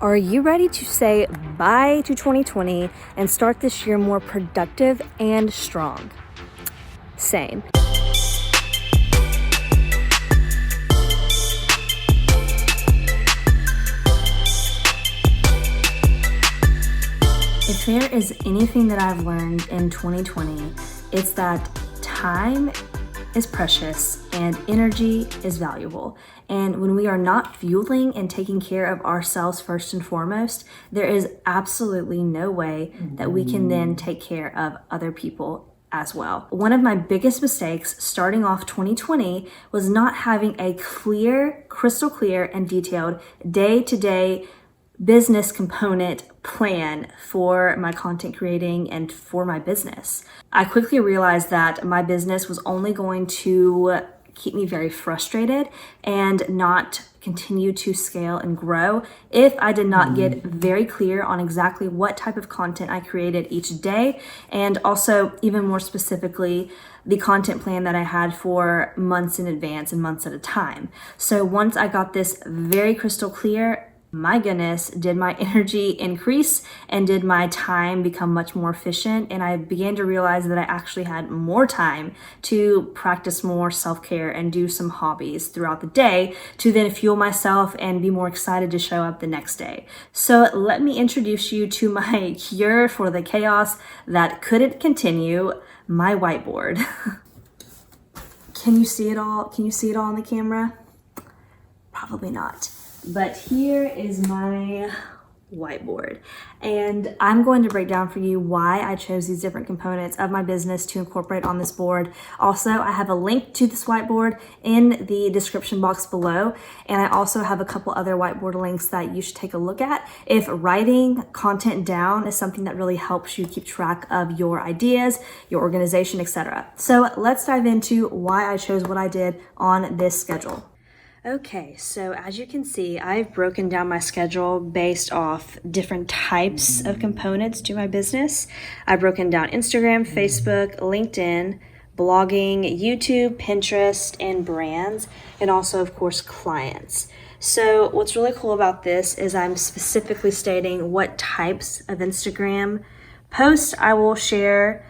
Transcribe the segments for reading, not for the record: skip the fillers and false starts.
Are you ready to say bye to 2020 and start this year more productive and strong? Same. If there is anything that I've learned in 2020, it's that time is precious and energy is valuable. And when we are not fueling and taking care of ourselves first and foremost, there is absolutely no way that we can then take care of other people as well. One of my biggest mistakes starting off 2020 was not having a clear, crystal clear and detailed day-to-day business component plan for my content creating and for my business. I quickly realized that my business was only going to keep me very frustrated and not continue to scale and grow if I did not get very clear on exactly what type of content I created each day, and also even more specifically the content plan that I had for months in advance and months at a time. So once I got this very crystal clear, my goodness, did my energy increase and did my time become much more efficient. And I began to realize that I actually had more time to practice more self-care and do some hobbies throughout the day to then fuel myself and be more excited to show up the next day. So let me introduce you to my cure for the chaos that couldn't continue, my whiteboard. Can you see it all? Can you see it all on the camera? Probably not. But here is my whiteboard, and I'm going to break down for you why I chose these different components of my business to incorporate on this board. Also, I have a link to this whiteboard in the description box below, and I also have a couple other whiteboard links that you should take a look at if writing content down is something that really helps you keep track of your ideas, your organization, etc. So let's dive into why I chose what I did on this schedule. Okay, so as you can see, I've broken down my schedule based off different types of components to my business. I've broken down Instagram, Facebook, LinkedIn, blogging, YouTube, Pinterest, and brands, and also, of course, clients. So what's really cool about this is I'm specifically stating what types of Instagram posts I will share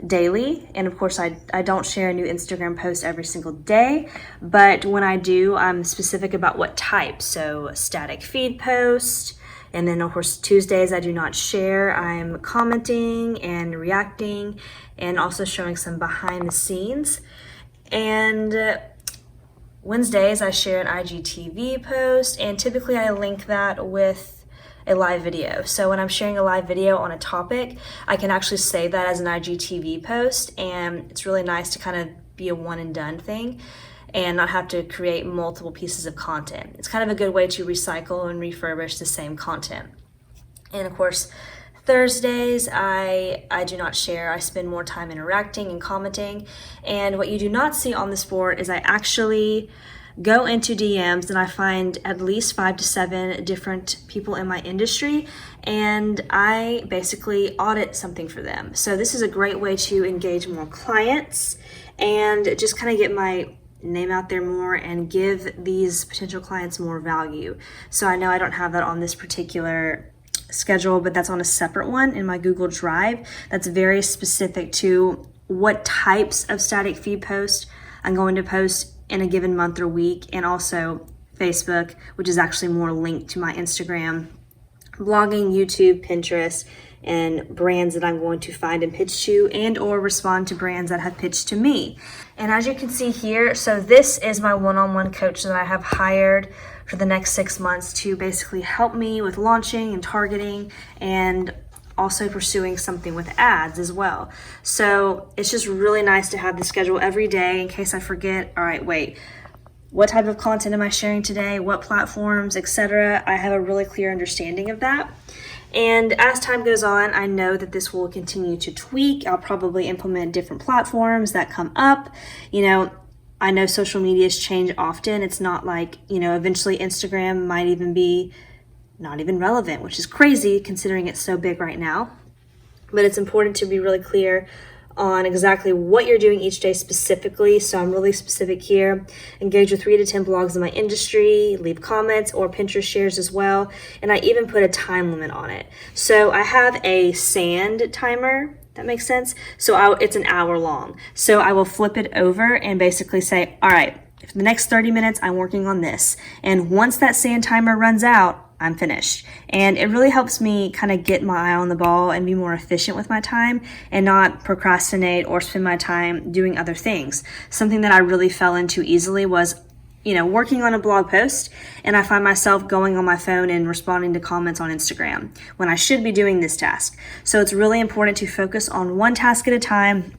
daily. And of course, I don't share a new Instagram post every single day, but when I do, I'm specific about what type. So static feed post, and then of course Tuesdays I do not share. I'm commenting and reacting and also showing some behind the scenes. And Wednesdays I share an IGTV post, and typically I link that with a live video. So when I'm sharing a live video on a topic, I can actually save that as an IGTV post, and it's really nice to kind of be a one and done thing and not have to create multiple pieces of content. It's kind of a good way to recycle and refurbish the same content. And of course, Thursdays, I do not share. I spend more time interacting and commenting. And what you do not see on this board is I actually go into DMs and I find at least 5 to 7 different people in my industry, and I basically audit something for them. So this is a great way to engage more clients and just kind of get my name out there more and give these potential clients more value. So I know I don't have that on this particular schedule, but that's on a separate one in my Google Drive that's very specific to what types of static feed posts I'm going to post in a given month or week, and also Facebook, which is actually more linked to my Instagram, blogging, YouTube, Pinterest, and brands that I'm going to find and pitch to, and or respond to brands that have pitched to me. And as you can see here, so this is my one-on-one coach that I have hired for the next 6 months to basically help me with launching and targeting and also pursuing something with ads as well. So it's just really nice to have the schedule every day in case I forget, all right, wait, what type of content am I sharing today? What platforms, etc. I have a really clear understanding of that. And as time goes on, I know that this will continue to tweak. I'll probably implement different platforms that come up. I know social medias change often. It's not like, eventually Instagram might even be not even relevant, which is crazy considering it's so big right now. But it's important to be really clear on exactly what you're doing each day specifically. So I'm really specific here. Engage with 3 to 10 blogs in my industry, leave comments or Pinterest shares as well. And I even put a time limit on it. So I have a sand timer. That makes sense. So it's an hour long. So I will flip it over and basically say, all right, for the next 30 minutes, I'm working on this. And once that sand timer runs out, I'm finished. And it really helps me kind of get my eye on the ball and be more efficient with my time and not procrastinate or spend my time doing other things. Something that I really fell into easily was working on a blog post, and I find myself going on my phone and responding to comments on Instagram when I should be doing this task. So it's really important to focus on one task at a time.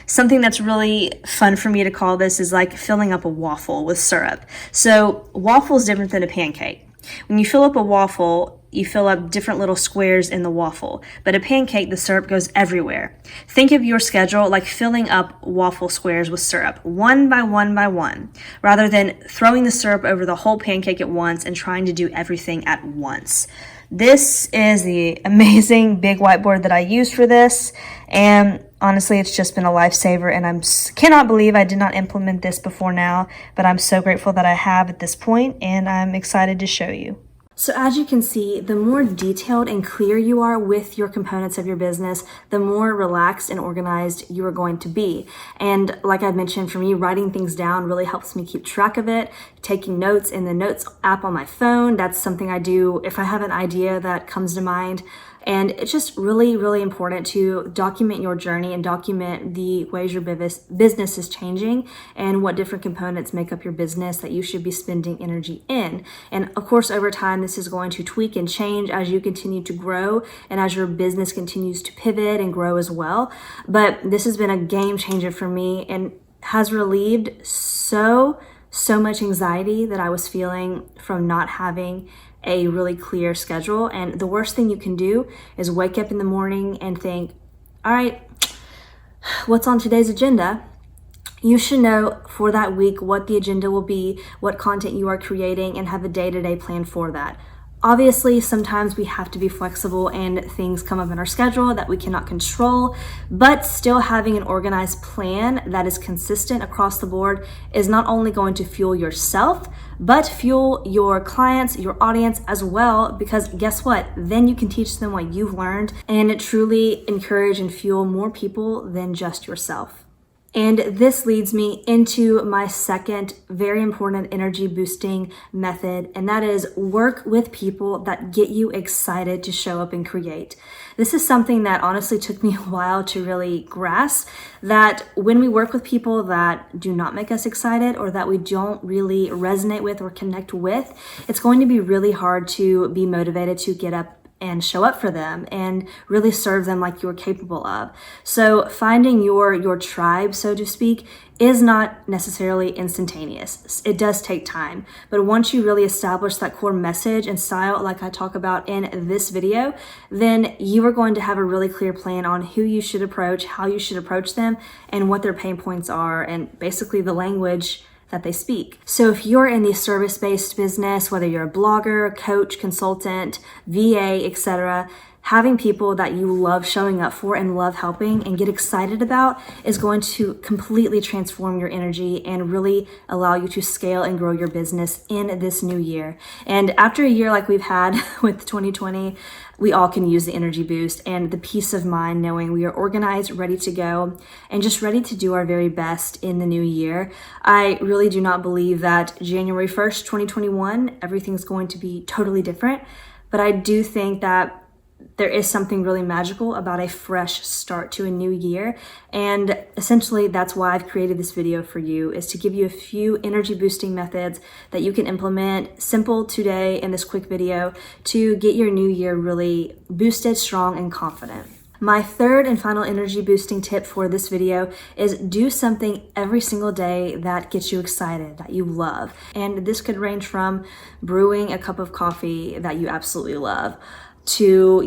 Something that's really fun for me to call this is like filling up a waffle with syrup. So waffle is different than a pancake. When you fill up a waffle, you fill up different little squares in the waffle. But a pancake, the syrup goes everywhere. Think of your schedule like filling up waffle squares with syrup, one by one by one, rather than throwing the syrup over the whole pancake at once and trying to do everything at once. This is the amazing big whiteboard that I use for this, and honestly, it's just been a lifesaver, and I cannot believe I did not implement this before now, but I'm so grateful that I have at this point, and I'm excited to show you. So as you can see, the more detailed and clear you are with your components of your business, the more relaxed and organized you are going to be. And like I mentioned, for me, writing things down really helps me keep track of it. Taking notes in the notes app on my phone, that's something I do if I have an idea that comes to mind. And it's just really, really important to document your journey and document the ways your business is changing and what different components make up your business that you should be spending energy in. And of course, over time, this is going to tweak and change as you continue to grow and as your business continues to pivot and grow as well. But this has been a game changer for me and has relieved so much anxiety that I was feeling from not having a really clear schedule. And the worst thing you can do is wake up in the morning and think, all right, what's on today's agenda? You should know for that week what the agenda will be, what content you are creating, and have a day-to-day plan for that. Obviously, sometimes we have to be flexible and things come up in our schedule that we cannot control, but still having an organized plan that is consistent across the board is not only going to fuel yourself, but fuel your clients, your audience as well, because guess what? Then you can teach them what you've learned and truly encourage and fuel more people than just yourself. And this leads me into my second very important energy boosting method, and that is work with people that get you excited to show up and create. This is something that honestly took me a while to really grasp, that when we work with people that do not make us excited or that we don't really resonate with or connect with, it's going to be really hard to be motivated to get up and show up for them and really serve them like you're capable of. So finding your tribe, so to speak, is not necessarily instantaneous. It does take time. But once you really establish that core message and style, like I talk about in this video, then you are going to have a really clear plan on who you should approach, how you should approach them, and what their pain points are, and basically the language that they speak. So if you're in the service-based business, whether you're a blogger, coach, consultant, VA, etc., having people that you love showing up for and love helping and get excited about is going to completely transform your energy and really allow you to scale and grow your business in this new year. And after a year like we've had with 2020, we all can use the energy boost and the peace of mind knowing we are organized, ready to go, and just ready to do our very best in the new year. I really do not believe that January 1st, 2021, everything's going to be totally different, but I do think that there is something really magical about a fresh start to a new year. And essentially that's why I've created this video for you, is to give you a few energy boosting methods that you can implement simple today in this quick video to get your new year really boosted, strong, and confident. My third and final energy boosting tip for this video is do something every single day that gets you excited, that you love. And this could range from brewing a cup of coffee that you absolutely love, to,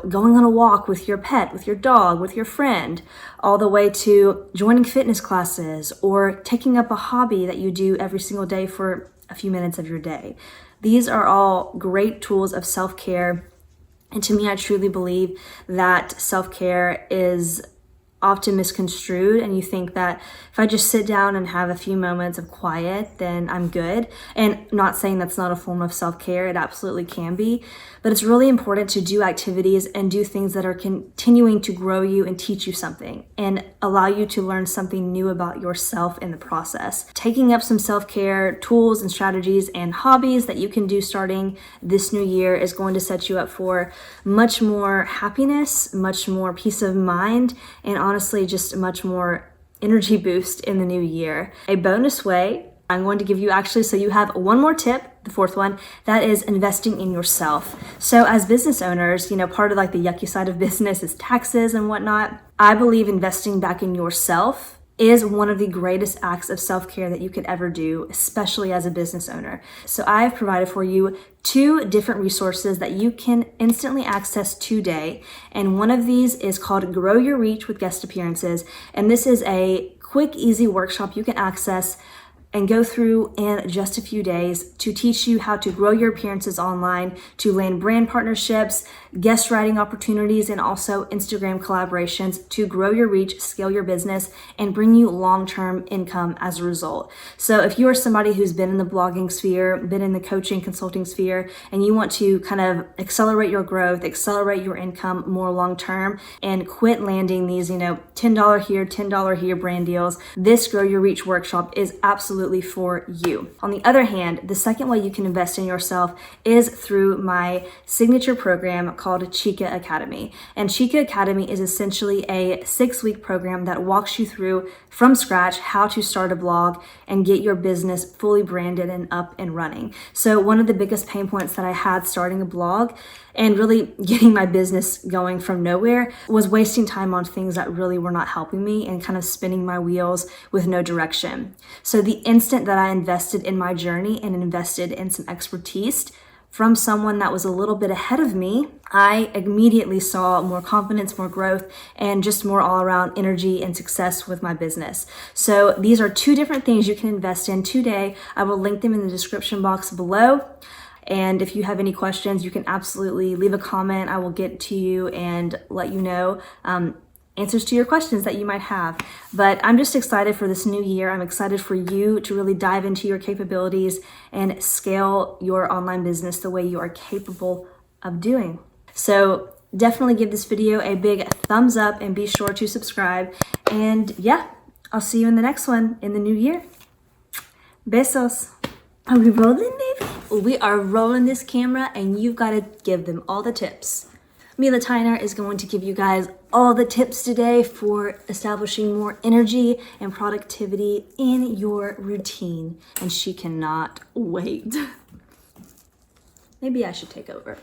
going on a walk with your pet, with your dog, with your friend, all the way to joining fitness classes or taking up a hobby that you do every single day for a few minutes of your day. These are all great tools of self-care. And to me, I truly believe that self-care is often misconstrued, and you think that if I just sit down and have a few moments of quiet, then I'm good. And not saying that's not a form of self-care, it absolutely can be, but it's really important to do activities and do things that are continuing to grow you and teach you something and allow you to learn something new about yourself in the process. Taking up some self-care tools and strategies and hobbies that you can do starting this new year is going to set you up for much more happiness, much more peace of mind, and honestly, just a much more energy boost in the new year. A bonus way I'm going to give you actually, so you have one more tip, the fourth one, that is investing in yourself. So as business owners, part of like the yucky side of business is taxes and whatnot. I believe investing back in yourself is one of the greatest acts of self-care that you could ever do, especially as a business owner. So I've provided for you 2 different resources that you can instantly access today. And one of these is called Grow Your Reach with Guest Appearances. And this is a quick, easy workshop you can access and go through in just a few days to teach you how to grow your appearances online, to land brand partnerships, guest writing opportunities, and also Instagram collaborations to grow your reach, scale your business, and bring you long-term income as a result. So if you are somebody who's been in the blogging sphere, been in the coaching, consulting sphere, and you want to kind of accelerate your growth, accelerate your income more long-term, and quit landing these, $10 here, $10 here brand deals, this Grow Your Reach workshop is absolutely for you. On the other hand, the second way you can invest in yourself is through my signature program called Chica Academy. And Chica Academy is essentially a 6-week program that walks you through from scratch how to start a blog and get your business fully branded and up and running. So one of the biggest pain points that I had starting a blog and really getting my business going from nowhere was wasting time on things that really were not helping me and kind of spinning my wheels with no direction. So the instant that I invested in my journey and invested in some expertise from someone that was a little bit ahead of me, I immediately saw more confidence, more growth, and just more all around energy and success with my business. So these are 2 different things you can invest in today. I will link them in the description box below. And if you have any questions, you can absolutely leave a comment. I will get to you and let you know answers to your questions that you might have. But I'm just excited for this new year. I'm excited for you to really dive into your capabilities and scale your online business the way you are capable of doing. So definitely give this video a big thumbs up and be sure to subscribe. And yeah, I'll see you in the next one in the new year. Besos. Are we rolling, baby? We are rolling this camera, and you've got to give them all the tips. Mila Tyner is going to give you guys all the tips today for establishing more energy and productivity in your routine, and she cannot wait. Maybe I should take over.